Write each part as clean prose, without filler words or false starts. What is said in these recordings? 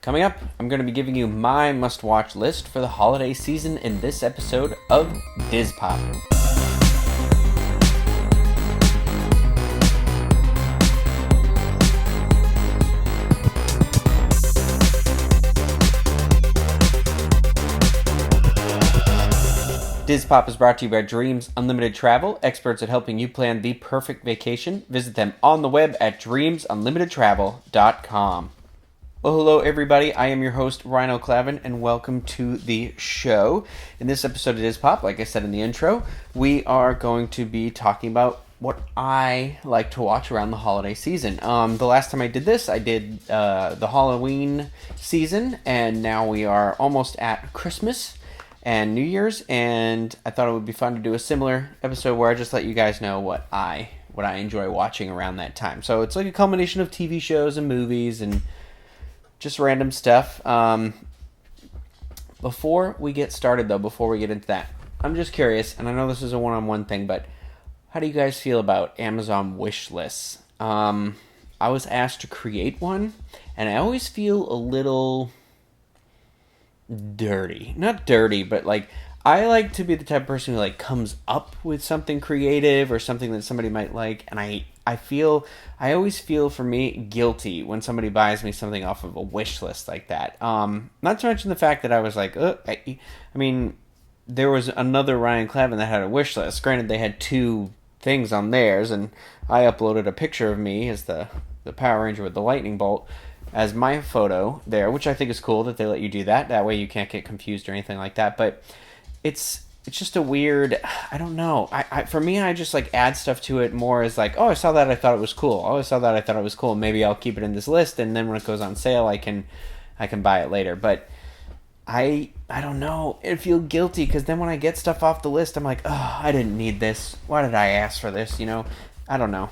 Coming up, I'm going to be giving you my must-watch list for the holiday season in this episode of Diz Pop. Diz Pop is brought to you by Dreams Unlimited Travel, experts at helping you plan the perfect vacation. Visit them on the web at dreamsunlimitedtravel.com. Well, hello everybody, I am your host, Ryno Clavin, and welcome to the show. In this episode of Diz Pop, like I said in the intro, we are going to be talking about what I like to watch around the holiday season. The last time I did this, I did the Halloween season, and now we are almost at Christmas and New Year's, and I thought it would be fun to do a similar episode where I just let you guys know what I enjoy watching around that time. So it's like a combination of TV shows and movies and just random stuff. Before we get started, though, before we get into that, I'm just curious, and I know this is a one-on-one thing, but how do you guys feel about Amazon wish lists? I was asked to create one, and I always feel a little dirty. Not dirty, but like I like to be the type of person who like comes up with something creative or something that somebody might like, and I always feel for me guilty when somebody buys me something off of a wish list like that. Not to mention the fact that I was like, I mean, there was another Ryan Clavin that had a wish list. Granted, they had two things on theirs, and I uploaded a picture of me as the Power Ranger with the lightning bolt as my photo there, which I think is cool that they let you do that. That way you can't get confused or anything like that. But it's just a weird, I don't know. For me, I just like add stuff to it more as like, oh, I saw that, I thought it was cool. Oh, I saw that, I thought it was cool. Maybe I'll keep it in this list, and then when it goes on sale, I can buy it later. But I don't know. I feel guilty because then when I get stuff off the list, I'm like, oh, I didn't need this. Why did I ask for this? You know, I don't know.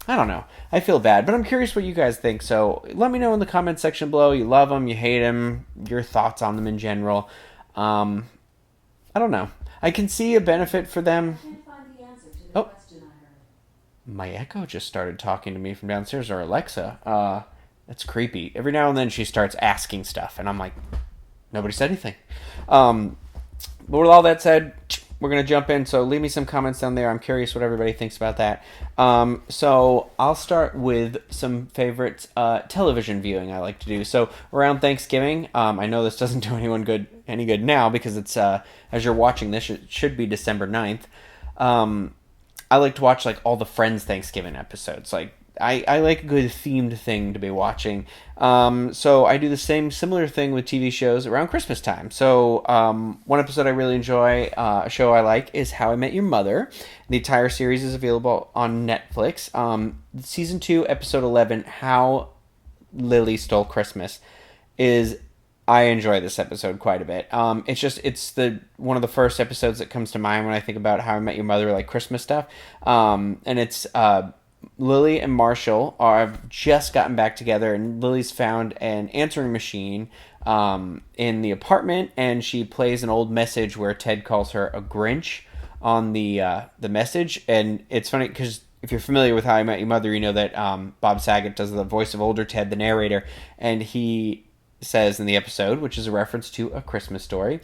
I feel bad, but I'm curious what you guys think. So let me know in the comment section below. You love them, you hate them, your thoughts on them in general. I don't know. I can see a benefit for them. I can't find the answer to the question I heard. My Echo just started talking to me from downstairs, or Alexa. That's creepy. Every now and then she starts asking stuff, and I'm like, nobody said anything. But with all that said, we're going to jump in, so leave me some comments down there. I'm curious what everybody thinks about that. So I'll start with some favorite television viewing I like to do. So around Thanksgiving, I know this doesn't do any good now because it's as you're watching this, it should be December 9th. I like to watch like all the Friends Thanksgiving episodes. Like I like a good themed thing to be watching. So I do the similar thing with TV shows around Christmas time. So one episode I really enjoy, a show I like, is How I Met Your Mother. The entire series is available on Netflix. Season 2, episode 11, How Lily Stole Christmas, I enjoy this episode quite a bit. It's one of the first episodes that comes to mind when I think about How I Met Your Mother, like Christmas stuff. And it's Lily and Marshall have just gotten back together, and Lily's found an answering machine in the apartment, and she plays an old message where Ted calls her a Grinch on the message. And it's funny because if you're familiar with How I Met Your Mother, you know that Bob Saget does the voice of older Ted, the narrator, and he says in the episode, which is a reference to A Christmas Story,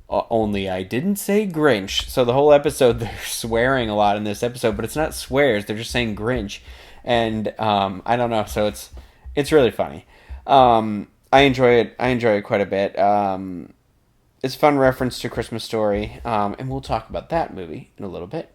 only I didn't say Grinch. So the whole episode, they're swearing a lot in this episode, but it's not swears. They're just saying Grinch. And I don't know. So it's really funny. I enjoy it. I enjoy it quite a bit. It's a fun reference to Christmas Story. And we'll talk about that movie in a little bit.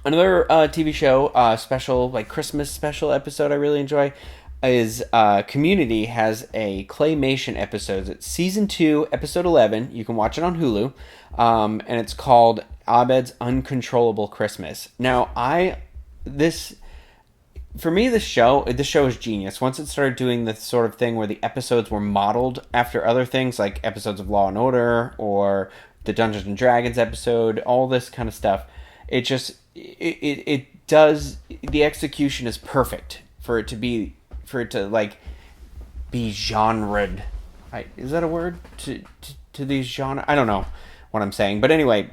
Another TV show, special, like Christmas special episode I really enjoy is Community has a claymation episode. It's season 2, episode 11. You can watch it on Hulu, and it's called Abed's Uncontrollable Christmas. Now, this show is genius. Once it started doing the sort of thing where the episodes were modeled after other things, like episodes of Law and Order or the Dungeons and Dragons episode, all this kind of stuff, it does. The execution is perfect for it to be like be genred. Is that a word to these genre? I don't know what I'm saying, but anyway,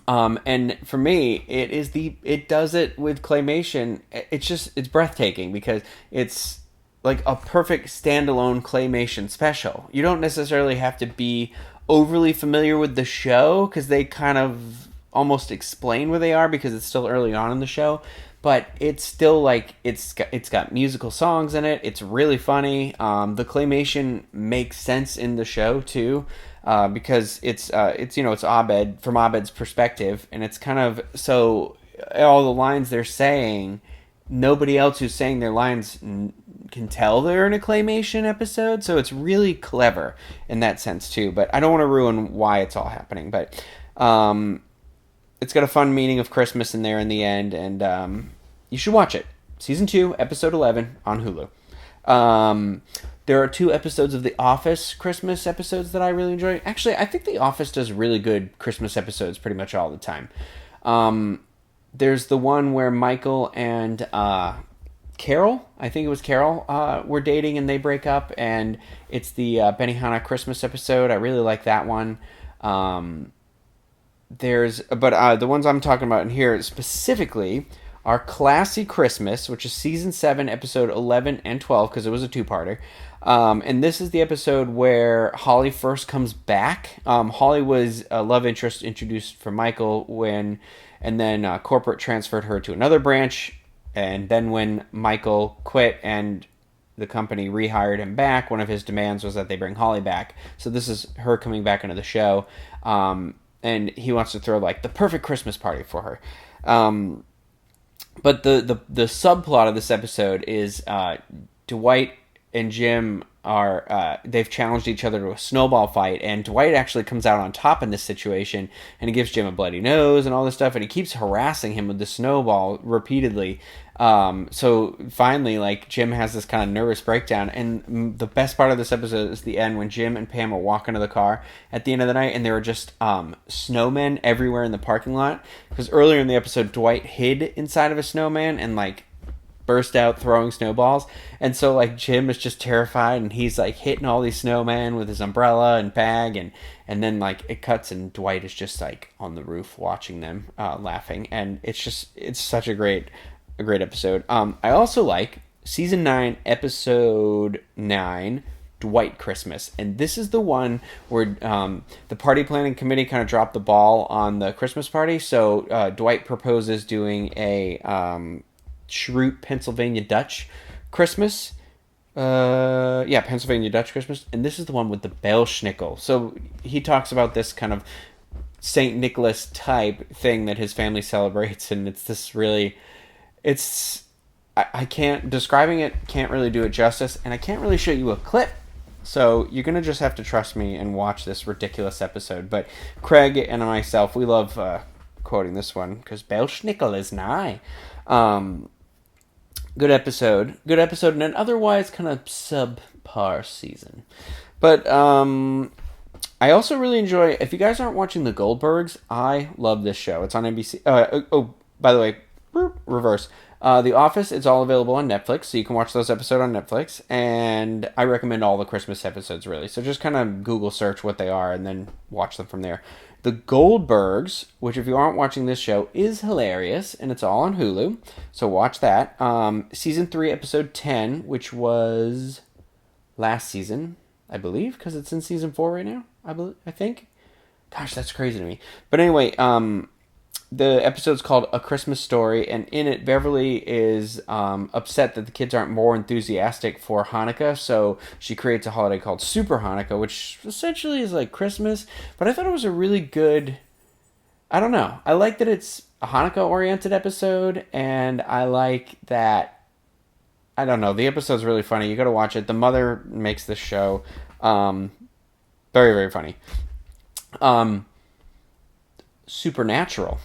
and for me, it does it with claymation. It's breathtaking because it's like a perfect standalone claymation special. You don't necessarily have to be overly familiar with the show because they kind of almost explain where they are because it's still early on in the show. But it's still like it's got musical songs in it. It's really funny. The claymation makes sense in the show too, because it's Abed from Abed's perspective, and it's kind of so all the lines they're saying, nobody else who's saying their lines can tell they're in a claymation episode, so it's really clever in that sense too. But I don't want to ruin why it's all happening. But it's got a fun meaning of Christmas in there in the end, and you should watch it. Season 2, episode 11 on Hulu. There are 2 episodes of The Office Christmas episodes that I really enjoy. Actually, I think The Office does really good Christmas episodes pretty much all the time. There's the one where Michael and Carol, I think it was Carol, were dating and they break up, and it's the Benihana Christmas episode. I really like that one. The ones I'm talking about in here specifically are Classy Christmas, which is season 7, episode 11 and 12, because it was a 2-parter. And this is the episode where Holly first comes back. Holly was a love interest introduced for Michael and then corporate transferred her to another branch. And then when Michael quit and the company rehired him back, one of his demands was that they bring Holly back. So this is her coming back into the show. And he wants to throw like the perfect Christmas party for her. But the subplot of this episode is Dwight and Jim are they've challenged each other to a snowball fight, and Dwight actually comes out on top in this situation, and he gives Jim a bloody nose and all this stuff, and he keeps harassing him with the snowball repeatedly. So finally, like, Jim has this kind of nervous breakdown, and the best part of this episode is the end when Jim and Pam are walking to the car at the end of the night, and there are just snowmen everywhere in the parking lot, because earlier in the episode Dwight hid inside of a snowman and like burst out throwing snowballs, and so like Jim is just terrified, and he's like hitting all these snowmen with his umbrella and bag, and then like it cuts and Dwight is just like on the roof watching them laughing, and it's such a great episode. I also like season 9 episode 9, Dwight Christmas, and this is the one where the party planning committee kind of dropped the ball on the Christmas party, so Dwight proposes doing a Schrute, Pennsylvania Dutch Christmas. Pennsylvania Dutch Christmas. And this is the one with the Belschnickel. So he talks about this kind of St. Nicholas type thing that his family celebrates. And it's this really... I can't... Describing it can't really do it justice. And I can't really show you a clip. So you're going to just have to trust me and watch this ridiculous episode. But Craig and myself, we love quoting this one because Belschnickel is nigh. Good episode, and an otherwise kind of subpar season. But I also really enjoy, if you guys aren't watching The Goldbergs, I love this show. It's on NBC. By the way, reverse. The Office, it's all available on Netflix, so you can watch those episodes on Netflix, and I recommend all the Christmas episodes, really. So just kind of Google search what they are, and then watch them from there. The Goldbergs, which if you aren't watching this show, is hilarious, and it's all on Hulu, so watch that. Season 3, episode 10, which was last season, I believe, because it's in season 4 right now, I think. Gosh, that's crazy to me. But anyway, the episode's called A Christmas Story, and in it, Beverly is upset that the kids aren't more enthusiastic for Hanukkah, so she creates a holiday called Super Hanukkah, which essentially is like Christmas, but I thought it was a really good... I don't know. I like that it's a Hanukkah-oriented episode, and I like that... I don't know. The episode's really funny. You gotta watch it. The mother makes this show very, very funny. Supernatural.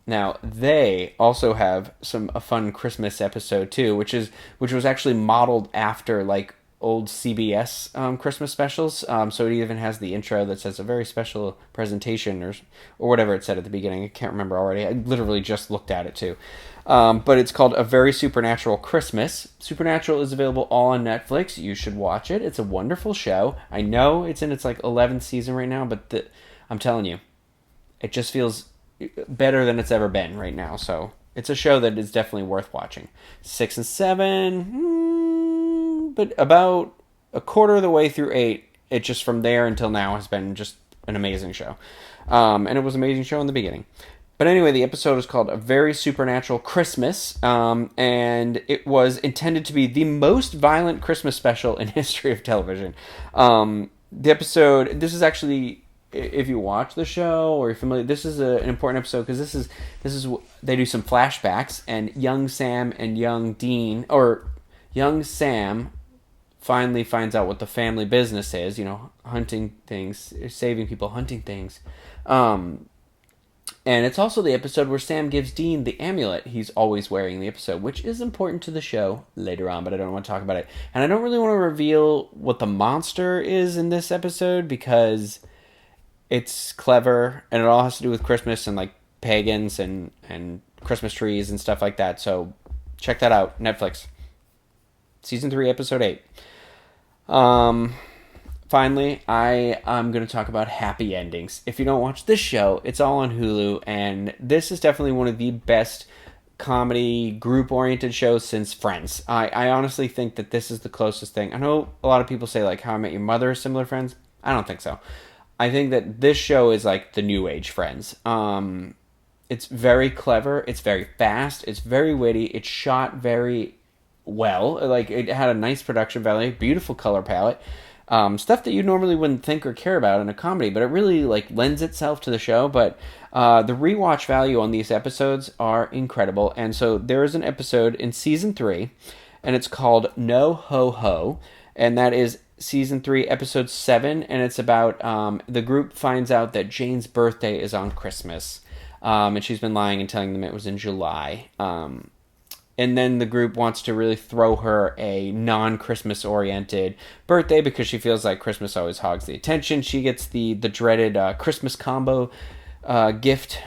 Now, they also have a fun Christmas episode, too, which was actually modeled after, like, old CBS Christmas specials. So it even has the intro that says a very special presentation or whatever it said at the beginning. I can't remember already. I literally just looked at it, too. But it's called A Very Supernatural Christmas. Supernatural is available all on Netflix. You should watch it. It's a wonderful show. I know it's in its, like, 11th season right now, but I'm telling you, it just feels better than it's ever been right now. So it's a show that is definitely worth watching. 6 and 7, but about a quarter of the way through 8, it just from there until now has been just an amazing show. And it was an amazing show in the beginning. But anyway, the episode is called A Very Supernatural Christmas, and it was intended to be the most violent Christmas special in history of television. The episode, this is actually, if you watch the show or you're familiar, this is an important episode because this is they do some flashbacks, and young Sam and young Dean, or young Sam finally finds out what the family business is, hunting things, saving people, hunting things. And it's also the episode where Sam gives Dean the amulet he's always wearing in the episode, which is important to the show later on, but I don't want to talk about it. And I don't really want to reveal what the monster is in this episode because it's clever, and it all has to do with Christmas and, like, pagans and Christmas trees and stuff like that. So check that out. Netflix. Season 3, Episode 8. Finally, I'm going to talk about happy endings. If you don't watch this show, it's all on Hulu, and this is definitely one of the best comedy group-oriented shows since Friends. I honestly think that this is the closest thing. I know a lot of people say, like, How I Met Your Mother is similar Friends. I don't think so. I think that this show is like the new age Friends. It's very clever. It's very fast. It's very witty. It's shot very well. Like, it had a nice production value, beautiful color palette. Stuff that you normally wouldn't think or care about in a comedy, but it really, like, lends itself to the show. But the rewatch value on these episodes are incredible. And so there is an episode in season 3, and it's called No Ho Ho, and that is season 3, episode 7, and it's about the group finds out that Jane's birthday is on Christmas, and she's been lying and telling them it was in July. And then the group wants to really throw her a non-Christmas oriented birthday because she feels like Christmas always hogs the attention. She gets the dreaded Christmas combo gift,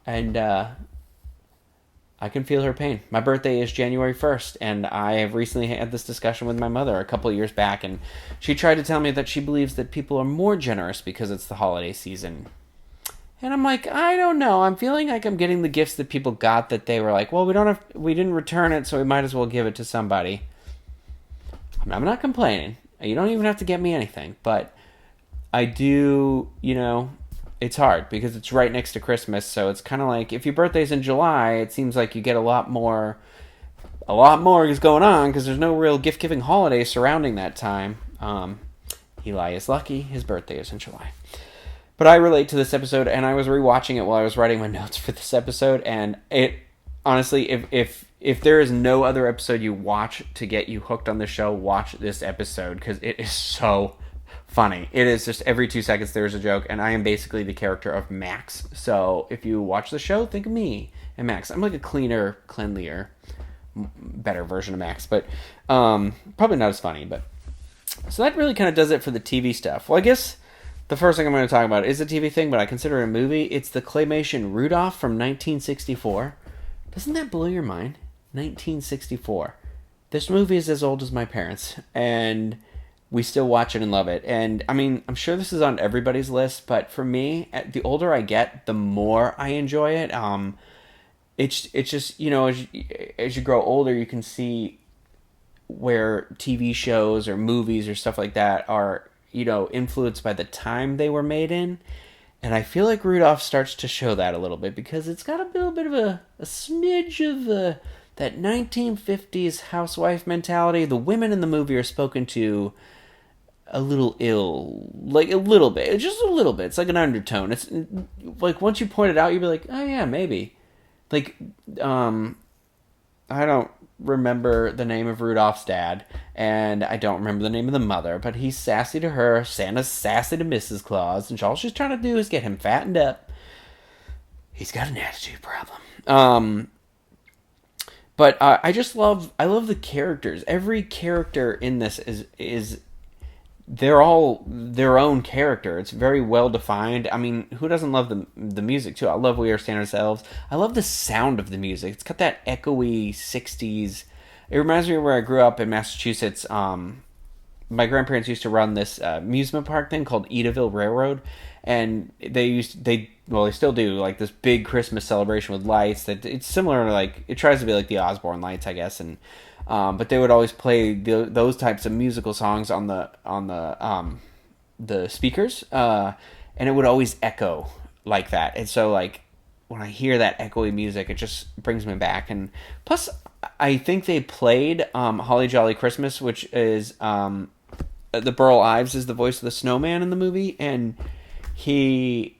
and I can feel her pain. My birthday is January 1st, and I have recently had this discussion with my mother a couple of years back, and she tried to tell me that she believes that people are more generous because it's the holiday season. And I'm like, I don't know. I'm feeling like I'm getting the gifts that people got that they were like, well, we didn't return it, so we might as well give it to somebody. I'm not complaining. You don't even have to get me anything, but I do, it's hard because it's right next to Christmas, so it's kind of like if your birthday's in July, it seems like you get a lot more is going on because there's no real gift-giving holiday surrounding that time. Eli is lucky. His birthday is in July. But I relate to this episode, and I was rewatching it while I was writing my notes for this episode, and it, honestly, if there is no other episode you watch to get you hooked on the show, watch this episode, because it is so funny. It is just every 2 seconds there's a joke, and I am basically the character of Max. So if you watch the show, think of me and Max. I'm like a cleanlier, better version of Max, but probably not as funny. But so that really kind of does it for the TV stuff. Well, I guess the first thing I'm going to talk about is a TV thing, but I consider it a movie. It's the claymation Rudolph from 1964. Doesn't that blow your mind? 1964. This movie is as old as my parents, and we still watch it and love it. And, I mean, I'm sure this is on everybody's list, but for me, the older I get, the more I enjoy it. It's just, as you grow older, you can see where TV shows or movies or stuff like that are, influenced by the time they were made in. And I feel like Rudolph starts to show that a little bit because it's got a little bit of a smidge of that 1950s housewife mentality. The women in the movie are spoken to a little ill, like a little bit, just a little bit. It's like an undertone. It's like once you point it out, you'll be like, oh yeah, maybe. Like, I don't remember the name of Rudolph's dad, and I don't remember the name of the mother, but he's sassy to her, Santa's sassy to Mrs. Claus, and all she's trying to do is get him fattened up. He's got an attitude problem. But I love the characters. Every character in this is they're all their own character. It's very well defined. I mean, who doesn't love the music too? I love We Are Santa Ourselves. I love the sound of the music. It's got that echoey 60s. It reminds me of where I grew up in Massachusetts. My grandparents used to run this amusement park thing called Edaville Railroad, and they still do, like, this big Christmas celebration with lights that it's similar to, like, it tries to be like the Osborne lights, I guess, and But they would always play those types of musical songs on the speakers, and it would always echo like that. And so like when I hear that echoey music, it just brings me back. And plus, I think they played "Holly Jolly Christmas," which is the Burl Ives is the voice of the snowman in the movie, and he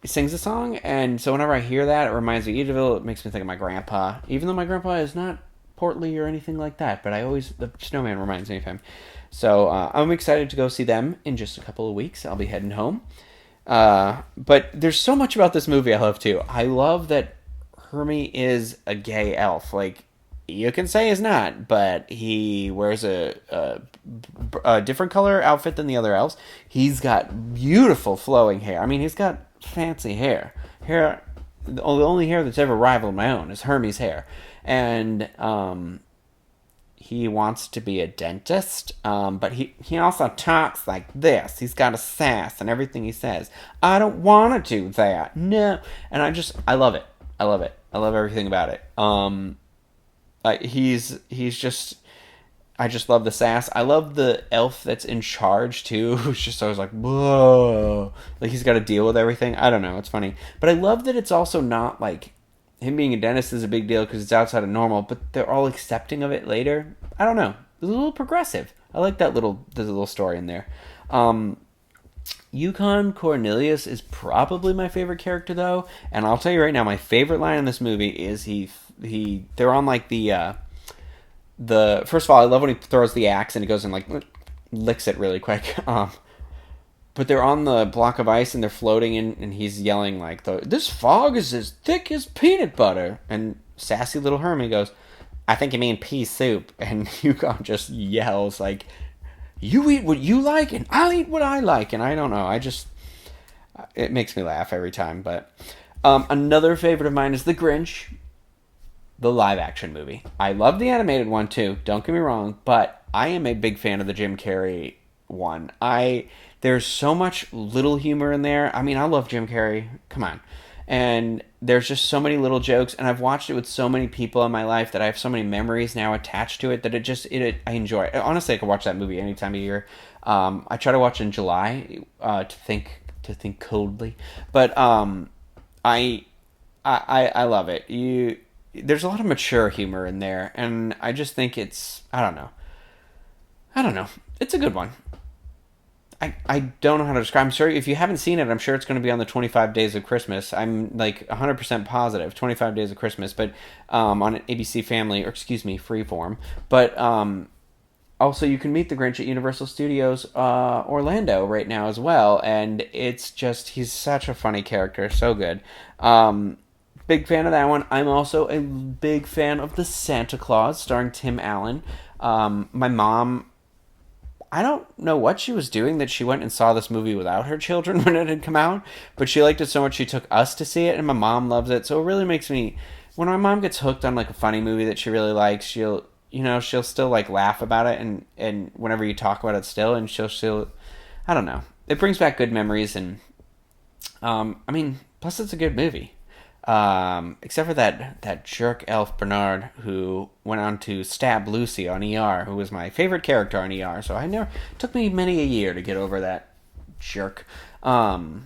sings the song. And so whenever I hear that, it reminds me of Edaville. It makes me think of my grandpa, even though my grandpa is not portly or anything like that. But the snowman reminds me of him. So I'm excited to go see them in just a couple of weeks. I'll be heading home. But there's so much about this movie I love too. I love that Hermie is a gay elf. Like, you can say he's not, but he wears a different color outfit than the other elves. He's got beautiful flowing hair. I mean, he's got fancy hair. The only hair that's ever rivaled my own is Hermie's hair. And he wants to be a dentist, but he also talks like this. He's got a sass and everything he says. I don't want to do that. No. And I love it. I love it. I love everything about it. He's just, I just love the sass. I love the elf that's in charge too, who's just always like, whoa, like he's got to deal with everything. I don't know, it's funny, but I love that it's also not like him being a dentist is a big deal because it's outside of normal, but they're all accepting of it later. I don't know, it's a little progressive. I like the little story in there. Yukon Cornelius is probably my favorite character though, and I'll tell you right now, my favorite line in this movie is they're on like the first of all, I love when he throws the axe and he goes and like licks it really quick. But they're on the block of ice and they're floating in, and he's yelling like, "This fog is as thick as peanut butter." And sassy little Hermie goes, "I think you mean pea soup." And Yukon just yells like, "You eat what you like and I'll eat what I like." And I don't know, it makes me laugh every time. But another favorite of mine is The Grinch, the live action movie. I love the animated one too, don't get me wrong, but I am a big fan of the Jim Carrey one. There's so much little humor in there. I mean, I love Jim Carrey. Come on. And there's just so many little jokes, and I've watched it with so many people in my life that I have so many memories now attached to it that I enjoy it. Honestly, I could watch that movie any time of year. I try to watch in July to think coldly, but I love it. There's a lot of mature humor in there, and I just think I don't know. It's a good one. I don't know how to describe. I'm sorry if you haven't seen it. I'm sure it's going to be on the 25 Days of Christmas. I'm like 100% positive 25 Days of Christmas, but on an ABC Family, or excuse me, Freeform. But also you can meet the Grinch at Universal Studios Orlando right now as well, and it's just, he's such a funny character, so good. Big fan of that one. I'm also a big fan of The Santa Clause, starring Tim Allen. My mom, I don't know what she was doing that she went and saw this movie without her children when it had come out, but she liked it so much she took us to see it, and my mom loves it. So it really makes me, when my mom gets hooked on like a funny movie that she really likes, she'll still like laugh about it, and whenever you talk about it still, and she'll I don't know. It brings back good memories, and I mean, plus it's a good movie. Except for that jerk elf Bernard who went on to stab Lucy on ER, who was my favorite character on ER. So it took me many a year to get over that jerk. But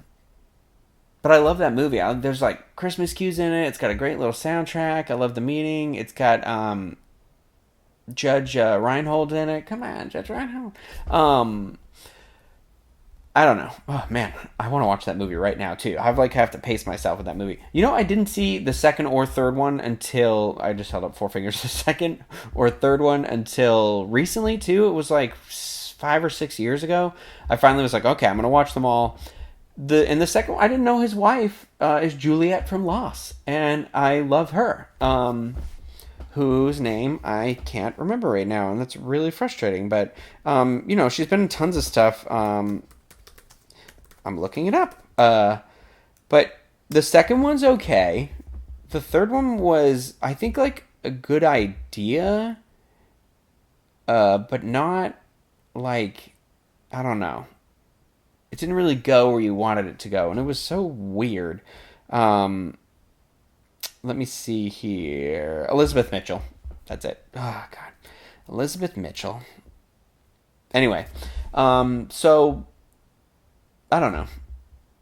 I love that movie. There's like Christmas cues in it. It's got a great little soundtrack. I love the meaning. It's got Judge Reinhold in it. Come on, Judge Reinhold. I don't know. Oh man, I want to watch that movie right now too. I have to pace myself with that movie. I didn't see the second or third one until, I just held up four fingers, the second or third one until recently too. It was like 5 or 6 years ago. I finally was like, okay, I'm gonna watch them all. The second one, I didn't know his wife is Juliet from Lost, and I love her. Whose name I can't remember right now, and that's really frustrating. But she's been in tons of stuff. I'm looking it up. But the second one's okay. The third one was, I think, like a good idea. But not like, I don't know. It didn't really go where you wanted it to go, and it was so weird. Let me see here. Elizabeth Mitchell. That's it. Oh, God. Elizabeth Mitchell. Anyway, so I don't know.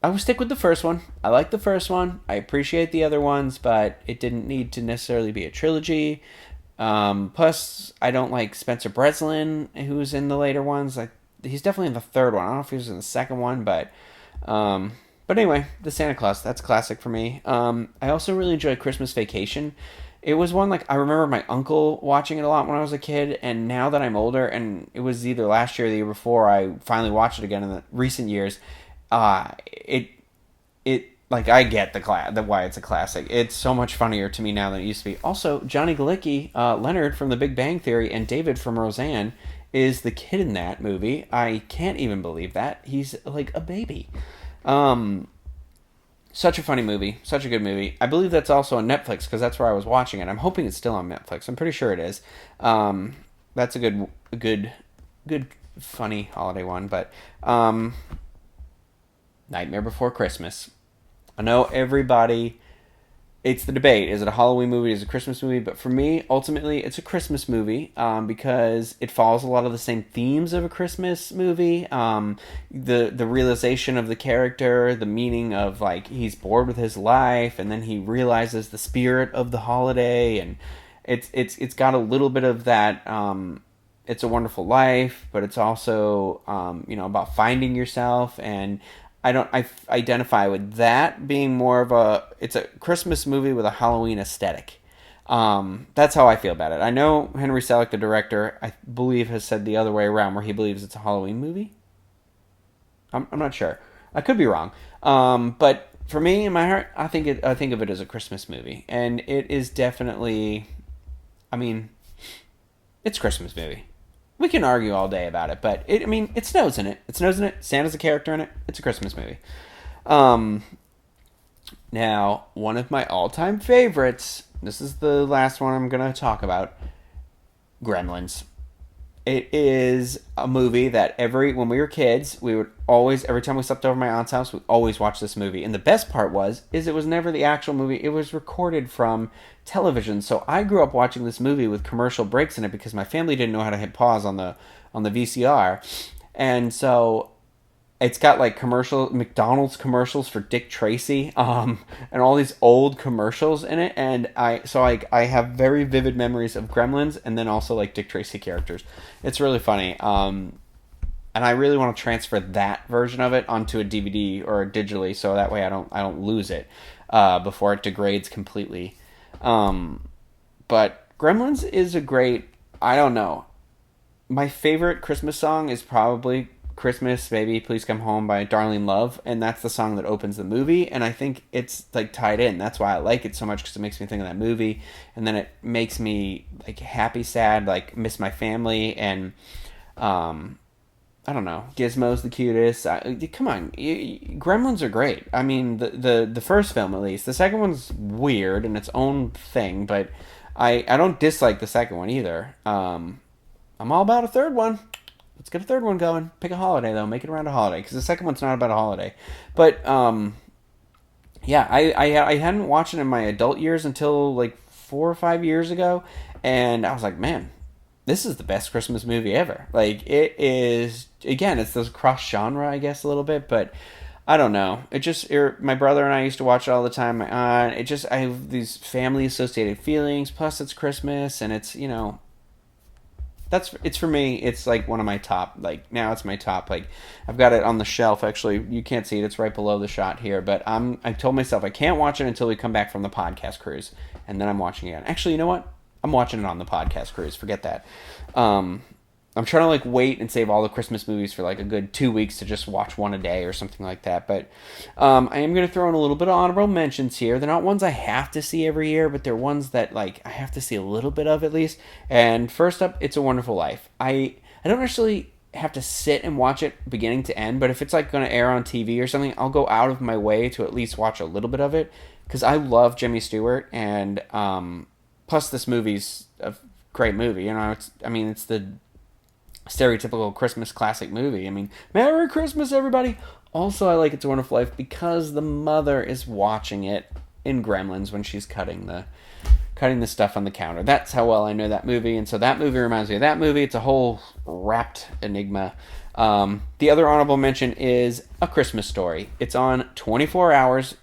I would stick with the first one. I like the first one. I appreciate the other ones, but it didn't need to necessarily be a trilogy. Plus, I don't like Spencer Breslin, who's in the later ones. Like, he's definitely in the third one. I don't know if he was in the second one, but anyway, the Santa Claus, that's classic for me. I also really enjoy Christmas Vacation. It was one, like, I remember my uncle watching it a lot when I was a kid, and now that I'm older, and it was either last year or the year before, I finally watched it again in the recent years. It like, I get the why it's a classic. It's so much funnier to me now than it used to be. Also, Johnny Galecki, Leonard from The Big Bang Theory, and David from Roseanne is the kid in that movie. I can't even believe that. He's like a baby. Such a funny movie. Such a good movie. I believe that's also on Netflix because that's where I was watching it. I'm hoping it's still on Netflix. I'm pretty sure it is. That's a good, funny holiday one. But Nightmare Before Christmas. I know everybody, it's the debate. Is it a Halloween movie? Is it a Christmas movie? But for me, ultimately, it's a Christmas movie because it follows a lot of the same themes of a Christmas movie. The realization of the character, the meaning of, like, he's bored with his life, and then he realizes the spirit of the holiday, and it's got a little bit of that. It's a Wonderful Life, but it's also about finding yourself. And I identify with that being more of it's a Christmas movie with a Halloween aesthetic. That's how I feel about it. I know Henry Selick, the director, I believe has said the other way around, where he believes it's a Halloween movie. I'm not sure. I could be wrong. But for me, in my heart, I think of it as a Christmas movie, and it is definitely, I mean, it's a Christmas movie. We can argue all day about it, but it snows in it. It snows in it. Santa's a character in it. It's a Christmas movie. Now, one of my all-time favorites, this is the last one I'm going to talk about, Gremlins. It is a movie that when we were kids, we would always, every time we slept over my aunt's house, we always watched this movie. And the best part is it was never the actual movie. It was recorded from television. So I grew up watching this movie with commercial breaks in it because my family didn't know how to hit pause on the VCR. And so it's got like McDonald's commercials for Dick Tracy, and all these old commercials in it. And I have very vivid memories of Gremlins, and then also like Dick Tracy characters. It's really funny. And I really want to transfer that version of it onto a DVD or digitally, so that way I don't lose it before it degrades completely. But Gremlins is a great. I don't know. My favorite Christmas song is probably Christmas Baby Please Come Home by Darlene Love, and that's the song that opens the movie, and I think it's like tied in. That's why I like it so much, because it makes me think of that movie, and then it makes me like happy, sad, like miss my family. And I don't know, Gizmo's the cutest. Come on, Gremlins are great. I mean, the first film at least. The second one's weird in its own thing, but I don't dislike the second one either. I'm all about a third one. Let's get a third one going. Pick a holiday, though. Make it around a holiday, because the second one's not about a holiday. But, yeah, I hadn't watched it in my adult years until, like, 4 or 5 years ago, and I was like, man, this is the best Christmas movie ever. Like, it is, again, it's this cross-genre, I guess, a little bit, but I don't know. My brother and I used to watch it all the time. My aunt, I have these family-associated feelings, plus it's Christmas, and it's, it's for me, it's like one of my top, like, now it's my top, like, I've got it on the shelf. Actually, you can't see it, it's right below the shot here, but I told myself I can't watch it until we come back from the podcast cruise, and then I'm watching it. Actually, you know what? I'm watching it on the podcast cruise, forget that. I'm trying to, like, wait and save all the Christmas movies for, like, a good 2 weeks to just watch one a day or something like that. But I am going to throw in a little bit of honorable mentions here. They're not ones I have to see every year, but they're ones that, like, I have to see a little bit of at least. And first up, It's a Wonderful Life. I don't necessarily have to sit and watch it beginning to end, but if it's, like, going to air on TV or something, I'll go out of my way to at least watch a little bit of it, because I love Jimmy Stewart, and plus this movie's a great movie. It's the stereotypical Christmas classic movie. I mean, Merry Christmas, everybody! Also, I like It's a Wonderful Life because the mother is watching it in Gremlins when she's cutting the cutting the stuff on the counter. That's how well I know that movie. And so that movie reminds me of that movie. It's a whole wrapped enigma. The other honorable mention is A Christmas Story. It's on 24 hours,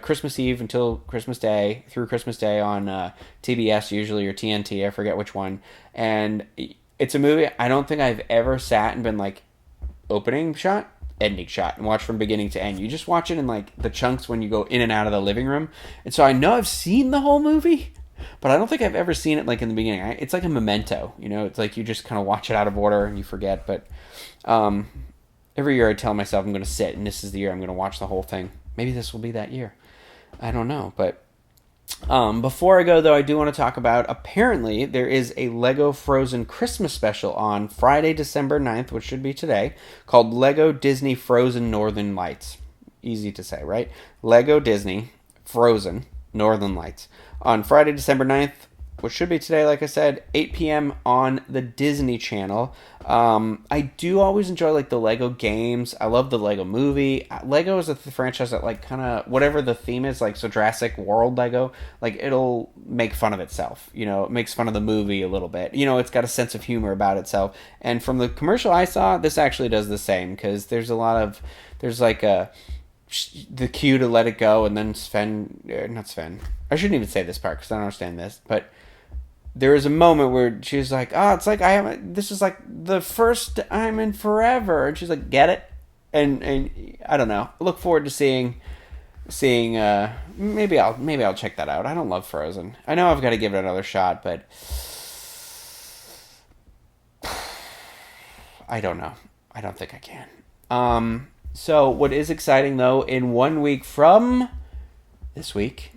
Christmas Eve until Christmas Day, through Christmas Day on TBS usually, or TNT, I forget which one. And it's a movie I don't think I've ever sat and been like, opening shot, ending shot, and watch from beginning to end. You just watch it in like the chunks when you go in and out of the living room. And so I know I've seen the whole movie, but I don't think I've ever seen it like in the beginning. It's like a memento, it's like you just kind of watch it out of order and you forget. But every year I tell myself I'm going to sit and this is the year I'm going to watch the whole thing. Maybe this will be that year. I don't know. But before I go, though, I do want to talk about, apparently there is a Lego Frozen Christmas special on Friday, December 9th, which should be today, called Lego Disney Frozen Northern Lights. Easy to say, right? Lego Disney Frozen Northern Lights. On Friday, December 9th, which should be today, like I said, 8 p.m. on the Disney Channel. I do always enjoy, like, the Lego games. I love the Lego movie. Lego is a franchise that, like, kind of, whatever the theme is, like, so Jurassic World Lego, like, it'll make fun of itself. It makes fun of the movie a little bit. It's got a sense of humor about itself. And from the commercial I saw, this actually does the same, because there's like the cue to let it go, and then not Sven. I shouldn't even say this part because I don't understand this, but there is a moment where she's like, "Oh, it's like this is like the first time in forever," and she's like, "Get it?" And I don't know. I look forward to seeing. Maybe I'll check that out. I don't love Frozen. I know I've got to give it another shot, but I don't know. I don't think I can. So what is exciting, though, in 1 week from this week,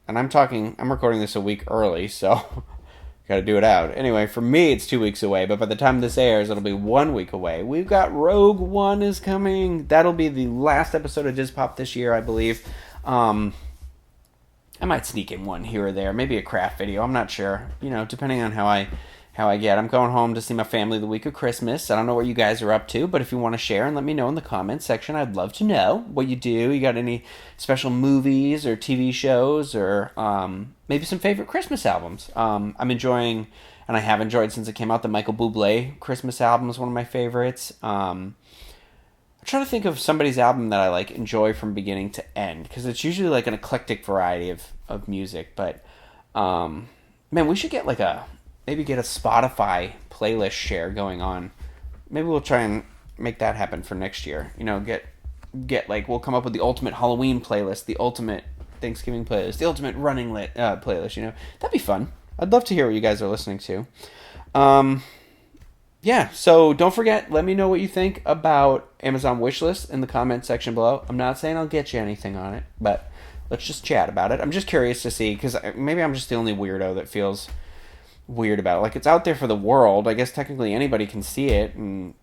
and I'm recording this a week early, so got to do it out. Anyway, for me, it's 2 weeks away, but by the time this airs, it'll be 1 week away. We've got Rogue One is coming. That'll be the last episode of Diz Pop this year, I believe. I might sneak in one here or there, maybe a craft video. I'm not sure, depending on how I get. I'm going home to see my family the week of Christmas. I don't know what you guys are up to, but if you want to share and let me know in the comments section, I'd love to know what you do. You got any special movies or TV shows, or maybe some favorite Christmas albums? I'm enjoying, and I have enjoyed since it came out, the Michael Bublé Christmas album is one of my favorites. I'm trying to think of somebody's album that I enjoy from beginning to end, because it's usually like an eclectic variety of music. But man, we should get maybe get a Spotify playlist share going on. Maybe we'll try and make that happen for next year. Get we'll come up with the ultimate Halloween playlist, the ultimate Thanksgiving playlist, the ultimate running playlist. That'd be fun. I'd love to hear what you guys are listening to. Yeah, so don't forget, let me know what you think about Amazon wishlist in the comment section below. I'm not saying I'll get you anything on it, but let's just chat about it. I'm just curious to see, because maybe I'm just the only weirdo that feels weird about it. It's out there for the world. I guess technically anybody can see it, and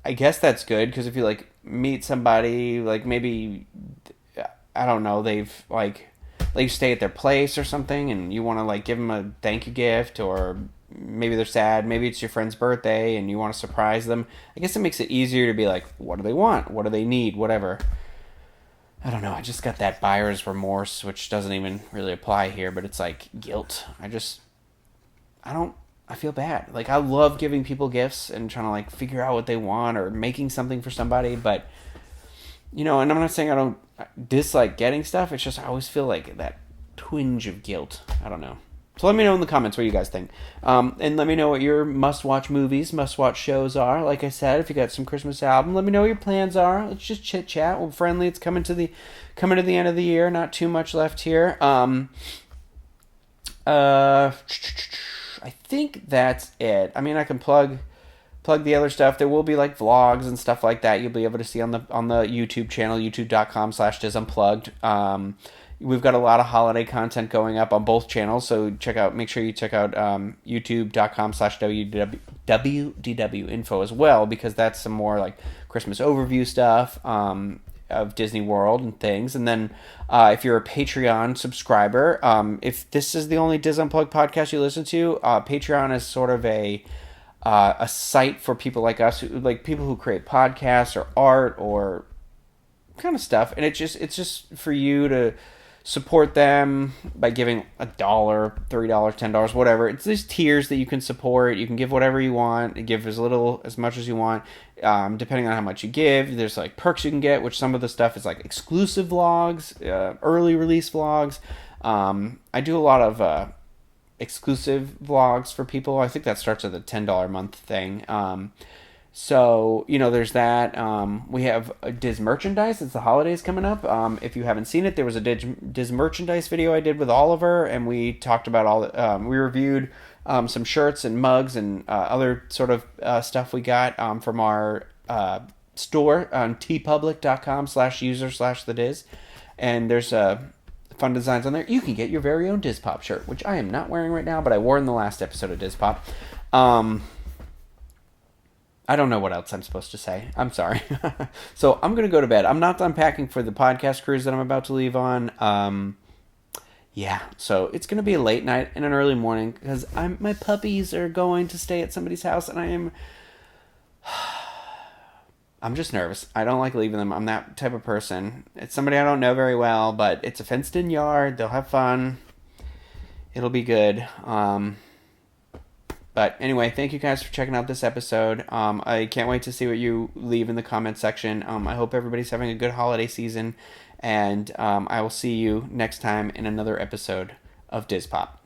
I guess that's good, because if you meet somebody, maybe, I don't know, they've you stay at their place or something, and you want to give them a thank you gift, or maybe they're sad, maybe it's your friend's birthday and you want to surprise them. I guess it makes it easier to be what do they want, what do they need, whatever. I don't know, I just got that buyer's remorse, which doesn't even really apply here, but it's guilt. I feel bad. I love giving people gifts and trying to figure out what they want, or making something for somebody, but and I'm not saying I don't dislike getting stuff, it's just I always feel that twinge of guilt. I don't know. So let me know in the comments what you guys think. And let me know what your must-watch movies, must-watch shows are. Like I said, if you got some Christmas album, let me know what your plans are. Let's just chit-chat. We're friendly. It's coming to the end of the year. Not too much left here. I think that's it. I mean, I can plug the other stuff. There will be vlogs and stuff like that you'll be able to see on the YouTube channel, youtube.com/DizUnplugged. We've got a lot of holiday content going up on both channels, so make sure you check out youtube.com/WDW info as well, because that's some more Christmas overview stuff of Disney World and things. And then if you're a Patreon subscriber, if this is the only Diz Unplugged podcast you listen to, Patreon is sort of a site for people like us, people who create podcasts or art or kind of stuff, and it's just for you to support them by giving $1, $3, $10, whatever. It's these tiers that you can support. You can give whatever you want. You give as much as you want, depending on how much you give. There's like perks you can get, which some of the stuff is like exclusive vlogs, early release vlogs. I do a lot of exclusive vlogs for people. I think that starts at the $10 a month thing. So, there's that. We have a Diz merchandise. It's the holidays coming up. If you haven't seen it, there was a Diz merchandise video I did with Oliver, and we talked about we reviewed some shirts and mugs and other sort of stuff we got from our store on tpublic.com/user/thediz. And there's fun designs on there. You can get your very own Diz Pop shirt, which I am not wearing right now, but I wore in the last episode of Diz Pop. I don't know what else I'm supposed to say. I'm sorry. So I'm going to go to bed. I'm not done packing for the podcast cruise that I'm about to leave on. Yeah, so it's going to be a late night and an early morning because my puppies are going to stay at somebody's house, and I'm just nervous. I don't like leaving them. I'm that type of person. It's somebody I don't know very well, but it's a fenced-in yard. They'll have fun. It'll be good. But anyway, thank you guys for checking out this episode. I can't wait to see what you leave in the comment section. I hope everybody's having a good holiday season. And I will see you next time in another episode of Diz Pop.